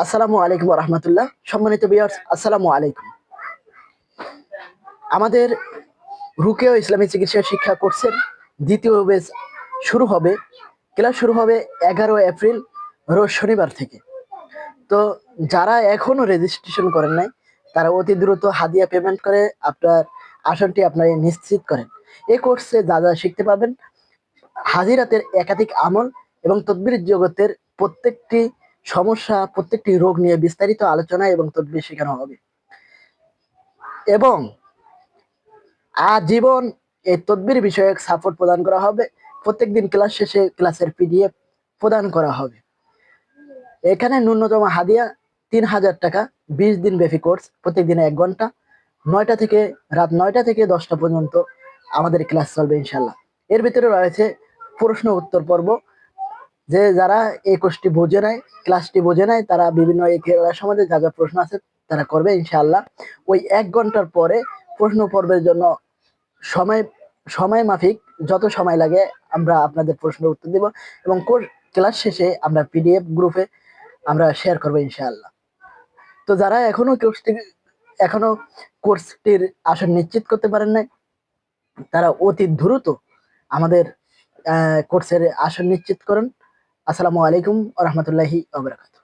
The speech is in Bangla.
আসসালামু আলাইকুম ওয়া রাহমাতুল্লাহ। সম্মানিত ভিউয়ার্স, আসসালামু আলাইকুম। আমাদের রুকিয়া ইসলামী চিকিৎসা শিক্ষা কোর্সের দ্বিতীয় ব্যাচ শুরু হবে। ক্লাস শুরু হবে 11 এপ্রিল রোজ শনিবার থেকে। তো যারা এখনো রেজিস্ট্রেশন করেন নাই তারা অতি দ্রুত হাদিয়া পেমেন্ট করে আপনার আসনটি আপনারা নিশ্চিত করেন। এই কোর্সে যা যা শিখতে পাবেন, হাজিরাতের একাধিক আমল এবং তদবির জগতের প্রত্যেকটি সমস্যা, প্রত্যেকটি রোগ নিয়ে বিস্তারিত আলোচনা এবং তদবির শেখানো হবে এবং আজীবন এই তদবির বিষয়ক সাপোর্ট প্রদান করা হবে। প্রত্যেকদিন ক্লাস শেষে ক্লাসের পিডিএফ প্রদান করা হবে। এখানে ন্যূনতম হাদিয়া ৩,০০০ টাকা। ২০ দিন ব্যাপী কোর্স, প্রত্যেকদিন ১ ঘন্টা, রাত ৯টা থেকে 10টা পর্যন্ত আমাদের ক্লাস চলবে ইনশাল্লাহ। এর ভিতরে রয়েছে প্রশ্ন উত্তর পর্ব। যারা এই কোর্সটি বোঝে নাই, ক্লাসটি বোঝে নাই, তারা বিভিন্ন এই ক্লাস সম্বন্ধে যা যা প্রশ্ন আছে তারা করবে ইনশাআল্লাহ। ওই ১ ঘন্টার পরে প্রশ্ন পর্বের জন্য সময় সময় মাফিক যত সময় লাগে আমরা আপনাদের প্রশ্নের উত্তর দেব এবং ক্লাস শেষে আমরা পিডিএফ গ্রুপে আমরা শেয়ার করবো ইনশাআল্লাহ। তো যারা এখনো কোর্সটির আসন নিশ্চিত করতে পারেন নাই, তারা অতি দ্রুত আমাদের কোর্সের আসন নিশ্চিত করুন। আসসালামু আলাইকুম ওয়া রাহমাতুল্লাহি ওয়া বারাকাতুহু।